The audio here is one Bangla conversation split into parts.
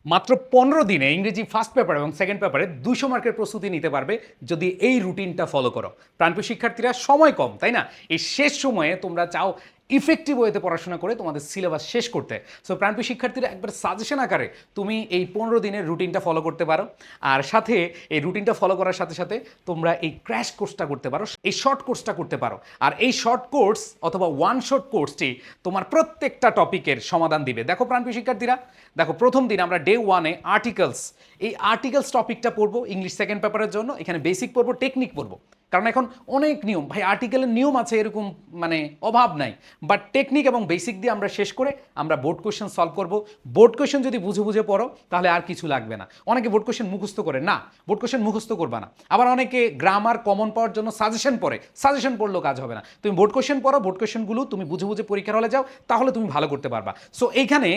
মাত্র 15 দিনে ইংরেজি ফার্স্ট পেপার এবং সেকেন্ড পেপারে 200 মার্কের প্রস্তুতি নিতে পারবে যদি এই রুটিনটা ফলো করো। প্রাণপ্রিয় শিক্ষার্থীরা, সময় কম, তাই না? এই শেষ সময়ে তোমরা চাও ইফেক্টিভ ওয়েতে পড়াশোনা করে তোমাদের সিলেবাস শেষ করতে। সো প্রাণপ্রিয় শিক্ষার্থীরা, একবার সাজেশন আকারে তুমি এই 15 দিনের রুটিনটা ফলো করতে পারো। আর সাথে এই রুটিনটা ফলো করার সাথে সাথে তোমরা এই ক্র্যাশ কোর্সটা করতে পারো, এই শর্ট কোর্সটা করতে পারো। আর এই শর্ট কোর্স অথবা ওয়ান শর্ট কোর্সটি তোমার প্রত্যেকটা টপিকের সমাধান দিবে। দেখো প্রাণপ্রিয় শিক্ষার্থীরা, দেখো প্রথম দিন আমরা ডে ওয়ানে আর্টিকেলস, এই আর্টিকেলস টপিকটা পড়বো ইংলিশ সেকেন্ড পেপারের জন্য। এখানে বেসিক পড়বো, টেকনিক পড়বো, কারণ এখন অনেক নিয়ম ভাই, আর্টিকেলের নিয়ম আছে এরকম মানে অভাব নাই। বাট টেকনিক এবং বেসিক দিয়ে আমরা শেষ করে আমরা বোর্ড কোয়েশ্চেন সলভ করব। বোর্ড কোয়েশ্চেন যদি বুঝে বুঝে পড়ো তাহলে আর কিছু লাগবে না। অনেকে বোর্ড কোয়েশ্চেন মুখস্থ করে না, বোর্ড কোয়েশ্চেন মুখস্থ করবা না। আবার অনেকে গ্রামার কমন পাওয়ার জন্য সাজেশন পড়ে, সাজেশন পড়লেও কাজ হবে না। তুমি বোর্ড কোয়েশ্চেন পড়ো, বোর্ড কোয়েশ্চেনগুলো তুমি বুঝে বুঝে পরীক্ষার হলে যাও, তাহলে তুমি ভালো করতে পারবা। সো এইখানে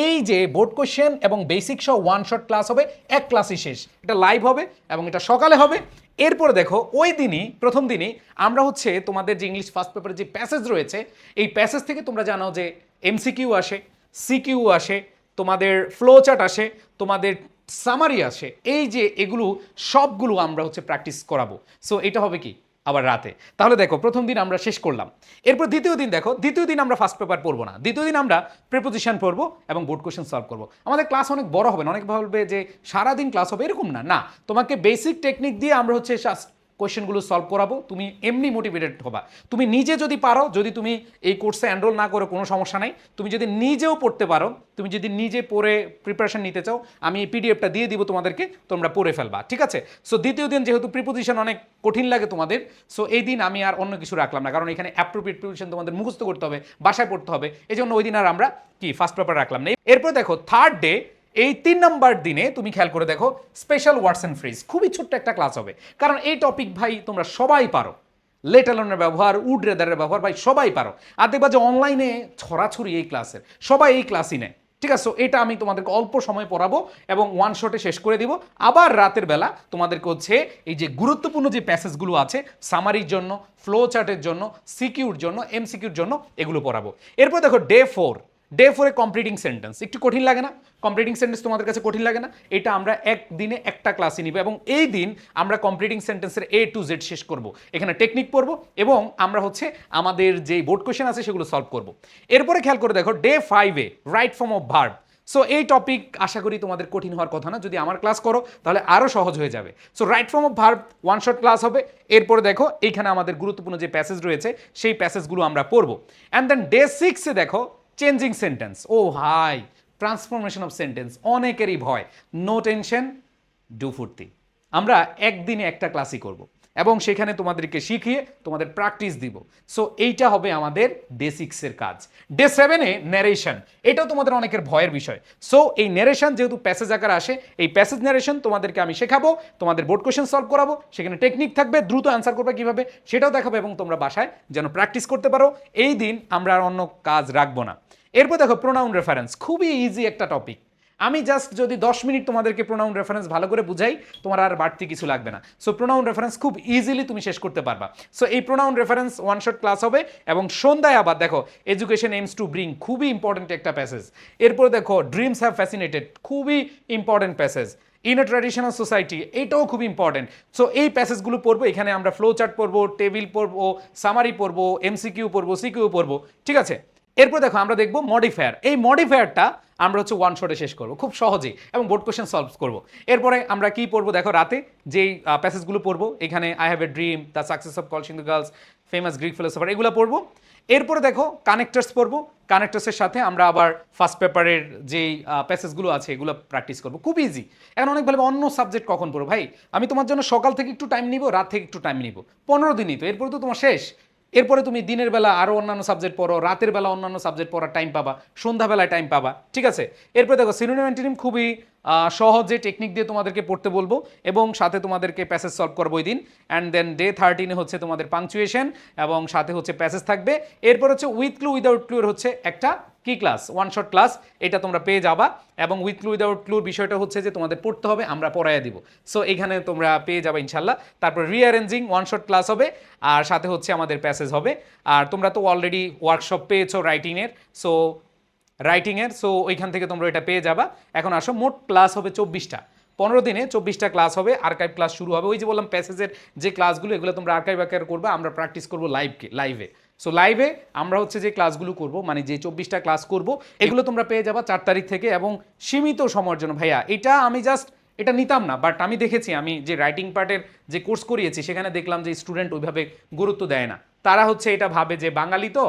এই যে বোর্ড কোয়েশ্চেন এবং বেসিক সহ ওয়ান শট ক্লাস হবে, এক ক্লাসই শেষ। এটা লাইভ হবে এবং এটা সকালে হবে। এরপরে দেখো ওই দিনই প্রথম দিনই আমরা হচ্ছে তোমাদের যে ইংলিশ ফার্স্ট পেপারে যে প্যাসেজ রয়েছে, এই প্যাসেজ থেকে তোমরা জানো যে এমসিকিউ আসে, সিকিউ আসে, তোমাদের ফ্লো চার্ট আসে, তোমাদের সামারি আসে। এই যে এগুলো সবগুলো আমরা হচ্ছে প্র্যাকটিস করাবো। সো এটা হবে কি আবার রাতে। তাহলে দেখো প্রথম দিন আমরা শেষ করলাম। এরপর দ্বিতীয় দিন দেখো, দ্বিতীয় দিন আমরা ফার্স্ট পেপার পড়বো না, দ্বিতীয় দিন আমরা প্রিপোজিশন পড়বো এবং বোর্ড কোয়েশ্চেন সলভ করবো। আমাদের ক্লাস অনেক বড় হবে না, অনেক ভাববে যে সারাদিন ক্লাস হবে, এরকম না। না, তোমাকে বেসিক টেকনিক দিয়ে আমরা হচ্ছে কোয়েশ্চেনগুলো সলভ করাবো, তুমি এমনি মোটিভেটেড হবা। তুমি নিজে যদি পারো, যদি তুমি এই কোর্সে এনরোল না করো কোনো সমস্যা নাই, তুমি যদি নিজেও পড়তে পারো, তুমি যদি নিজে পড়ে প্রিপারেশন নিতে চাও, আমি এই পিডিএফটা দিয়ে দিব তোমাদেরকে, তোমরা পড়ে ফেলবা, ঠিক আছে? সো দ্বিতীয় দিন যেহেতু প্রিপোজিশন অনেক কঠিন লাগে তোমাদের, সো এই দিন আমি আর অন্য কিছু রাখলাম না, কারণ এখানে অ্যাপ্রোপ্রিয়েট প্রিপোজিশন তোমাদের মুখস্থ করতে হবে, বাসায় পড়তে হবে, এই জন্য ওই দিন আর আমরা কি ফার্স্ট পেপার রাখলাম না। এরপর দেখো থার্ড ডে, এই 3 নম্বর দিনে তুমি খেয়াল করে দেখো স্পেশাল ওয়ার্ডস অ্যান্ড ফ্রেজ, খুবই ছোট্ট একটা ক্লাস হবে, কারণ এই টপিক ভাই তোমরা সবাই পারো। লেট অ্যালোনের ব্যবহার, উড রেদারের ব্যবহার ভাই সবাই পারো। আর দেখবা যে অনলাইনে ছড়াছড়ি এই ক্লাসের, সবাই এই ক্লাসই নেয়, ঠিক আছে? এটা আমি তোমাদেরকে অল্প সময় পড়াবো এবং ওয়ান শটে শেষ করে দিব। আবার রাতের বেলা তোমাদেরকে হচ্ছে এই যে গুরুত্বপূর্ণ যে প্যাসেজগুলো আছে সামারির জন্য, ফ্লো চার্টের জন্য, সিকিউর জন্য, এমসিকিউর জন্য, এগুলো পড়াবো। এরপর দেখো ডে 4, ডে 4-এ কমপ্লিটিং সেন্টেন্স একটু কঠিন লাগে না? কমপ্লিটিং সেন্টেন্স তোমাদের কাছে কঠিন লাগে না? এটা আমরা একদিনে একটা ক্লাসে নিব এবং এই দিন আমরা কমপ্লিটিং সেন্টেন্সের A to Z শেষ করব। এখানে টেকনিক পড়বো এবং আমরা হচ্ছে আমাদের যে বোর্ড কোয়েশ্চেন আছে সেগুলো সলভ করব। এরপরে খেয়াল করে দেখো ডে 5-এ right form of verb. So এই টপিক আশা করি তোমাদের কঠিন হওয়ার কথা না, যদি আমার ক্লাস করো তাহলে আরও সহজ হয়ে যাবে। So right form of verb one shot class হবে। এরপরে দেখো এইখানে আমাদের গুরুত্বপূর্ণ যে প্যাসেজ রয়েছে সেই প্যাসেজগুলো আমরা পড়বো। অ্যান্ড দেন ডে 6-এ দেখো চেঞ্জিং সেন্টেন্স। ও ভাই, ট্রান্সফরমেশন অফ সেন্টেন্স অনেকেরই ভয়। নো টেনশন, ডু ফুর্তি। আমরা একদিনে একটা ক্লাসই করব এবং সেখানে তোমাদেরকে শিখিয়ে তোমাদের প্র্যাকটিস দিব। সো এইটা হবে আমাদের ডে 6-এর কাজ। ডে 7-এ ন্যারেশন, এটাও তোমাদের অনেকের ভয়ের বিষয়। সো এই ন্যারেশন যেহেতু প্যাসেজ আকারে আসে, এই প্যাসেজ ন্যারেশন তোমাদেরকে আমি শেখাবো, তোমাদের বোর্ড কোয়েশ্চেন সলভ করাবো, সেখানে টেকনিক থাকবে, দ্রুত অ্যান্সার করবে কিভাবে সেটাও দেখাবো এবং তোমরা বাসায় যেন প্র্যাকটিস করতে পারো। এই দিন আমরা আর অন্য কাজ রাখবো না। এরপর দেখো প্রোনাউন রেফারেন্স, খুবই ইজি একটা টপিক। আমি জাস্ট যদি 10 মিনিট তোমাদেরকে প্রোনাউন রেফারেন্স ভালো করে বুঝাই, তোমার আর বাড়তি কিছু লাগবে না। সো প্রোনাউন রেফারেন্স খুব ইজিলি তুমি শেষ করতে পারবা। সো এই pronoun reference one shot class হবে এবং সন্ধ্যায় আবার দেখো এডুকেশন এইমস টু ব্রিং, খুবই ইম্পর্টেন্ট একটা প্যাসেজ। এরপর দেখো ড্রিমস হ্যাভ ফ্যাসিনেটেড, খুবই important passage. In a traditional society, এটাও খুব ইম্পর্টেন্ট। সো এই প্যাসেজগুলো পড়বো, এখানে আমরা ফ্লো চার্ট পড়বো, টেবিল পড়বো, সামারি পড়বো, এমসিকিউ পড়বো, সিকিউ পড়বো, ঠিক আছে? এরপর দেখো আমরা দেখবো মডিফায়ার। এই মডিফায়ারটা আমরা হচ্ছে ওয়ান শটে শেষ করবো খুব সহজেই এবং বোর্ড কোয়েশ্চেন সলভ করবো। এরপরে আমরা কি পড়বো দেখো রাতে যেই প্যাসেজগুলো পড়বো, এখানে I have a dream, the success of Kalsindur girls, famous Greek philosopher, এগুলো পড়বো। এরপরে দেখো কানেক্টার্স পড়বো, কানেক্টার্সের সাথে আমরা আবার ফার্স্ট পেপারের যেই প্যাসেজগুলো আছে এগুলো প্র্যাকটিস করবো, খুব ইজি। এখন অনেক ভালো অন্য সাবজেক্ট কখন পড়বো ভাই, আমি তোমার জন্য সকাল থেকে একটু টাইম নিব, রাত থেকে একটু টাইম নিব, 15 দিনই তো, এরপরে তো তোমার শেষ। এরপরে তুমি দিনের বেলা আরও অন্যান্য সাবজেক্ট পড়ো, রাতের বেলা অন্যান্য সাবজেক্ট পড়ার টাইম পাবা, সন্ধ্যাবেলায় টাইম পাবা, ঠিক আছে? এরপরে দেখো সিনোনিম অ্যান্টোনিম খুবই সহজে টেকনিক দিয়ে তোমাদেরকে পড়তে বলবো এবং সাথে তোমাদেরকে প্যাসেজ সলভ করবো ওই দিন। অ্যান্ড দেন ডে 13-এ হচ্ছে তোমাদের পাংচুয়েশন এবং সাথে হচ্ছে প্যাসেজ থাকবে। এরপর হচ্ছে উইথ ক্লু উইদাউট ক্লুর হচ্ছে একটা কি ক্লাস, ওয়ান শট ক্লাস, এটা তোমরা পেয়ে যাবা। এবং উইথ ক্লু উইদাউট ক্লুর বিষয়টা হচ্ছে যে তোমাদের পড়তে হবে, আমরা পড়াইয়া দিব। সো এখানে তোমরা পেয়ে যাবে ইনশাল্লাহ। তারপর রিঅ্যারেঞ্জিং ওয়ান শট ক্লাস হবে আর সাথে হচ্ছে আমাদের প্যাসেজ হবে। আর তোমরা তো অলরেডি ওয়ার্কশপ পেয়েছো রাইটিংয়ের, সো রাইটিংয়ের। সো ওইখান থেকে তোমরা এটা পেয়ে যাবা। এখন আসো, মোট ক্লাস হবে 24টা, 15 দিনে 24টা ক্লাস হবে। আর্কাইভ ক্লাস শুরু হবে, ওই যে বললাম প্যাসেজের যে ক্লাসগুলো, এগুলো তোমরা আর্কাইভ করবে, আমরা প্র্যাকটিস করবো লাইভে। সো লাইভে আমরা হচ্ছে যে ক্লাসগুলো করব, মানে যে 24টা ক্লাস করব, এগুলো তোমরা পেয়ে যাবা 4 তারিখ থেকে, এবং সীমিত সময়ের জন্য। ভাইয়া এটা আমি জাস্ট এটা নিতাম না, বাট আমি দেখেছি, আমি যে রাইটিং পার্টের যে কোর্স করিয়েছি সেখানে দেখলাম যে স্টুডেন্ট ওইভাবে গুরুত্ব দেয় না। তারা হচ্ছে এটা ভাবে যে বাঙালি তো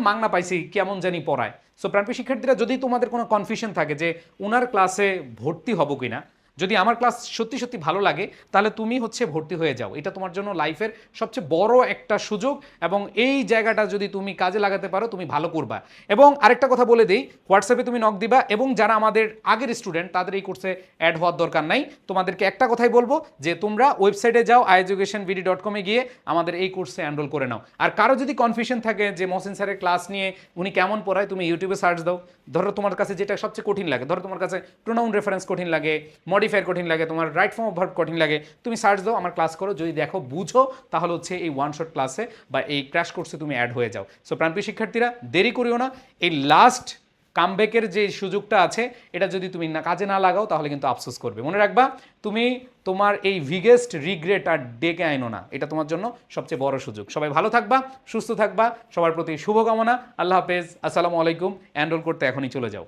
মাংনা পাইছি, কেমন জানি পড়ায়। সো প্রাণপ্রিয় শিক্ষার্থীরা, যদি তোমাদের কোনো কনফিউশন থাকে যে ওনার ক্লাসে ভর্তি হব কিনা, যদি আমার ক্লাস সত্যি সত্যি ভালো লাগে, তাহলে তুমি হচ্ছে ভর্তি হয়ে যাও। এটা তোমার জন্য লাইফের সবচেয়ে বড় একটা সুযোগ, এবং এই জায়গাটা যদি তুমি কাজে লাগাতে পারো, তুমি ভালো করবা। এবং আরেকটা কথা বলে দিই, হোয়াটসঅ্যাপে তুমি নক দিবা, এবং যারা আমাদের আগের স্টুডেন্ট তাদের এই কোর্সে অ্যাড হওয়ার দরকার নাই। তোমাদেরকে একটা কথাই বলবো যে তোমরা ওয়েবসাইটে যাও, ieducationvd.com গিয়ে আমাদের এই কোর্সে এনরোল করে নাও। আর কারো যদি কনফিউশন থাকে যে মহসিন স্যারের ক্লাস নিয়ে উনি কেমন পড়ায়, তুমি ইউটিউবে সার্চ দাও। ধরো তোমার কাছে যেটা সবচেয়ে কঠিন লাগে, ধরো তোমার কাছে প্রোনাউন রেফারেন্স কঠিন লাগে, মডিফায়ার কঠিন লাগে, তোমার রাইট ফর্ম অফ ভার্ব কঠিন লাগে, তুমি সার্চ দাও, আমার ক্লাস করো, যদি দেখো বুঝো, তাহলে হচ্ছে এই ওয়ান শট ক্লাসে বা এই ক্র্যাশ কোর্সে তুমি অ্যাড হয়ে যাও। সো প্রাণপ্রিয় শিক্ষার্থীরা, দেরি করিও না। এই লাস্ট কামব্যাকের যে সুযোগটা আছে, এটা যদি তুমি না কাজে না লাগাও, তাহলে কিন্তু আফসোস করবে। মনে রাখবা, তুমি তোমার এই বিগেস্ট রিগ্রেট আর ডেকে আইনো না, এটা তোমার জন্য সবচেয়ে বড় সুযোগ। সবাই ভালো থাকবা, সুস্থ থাকবা, সবার প্রতি শুভকামনা। আল্লাহ হাফেজ, আসসালামু আলাইকুম। এনরোল করতে এখনই চলে যাও।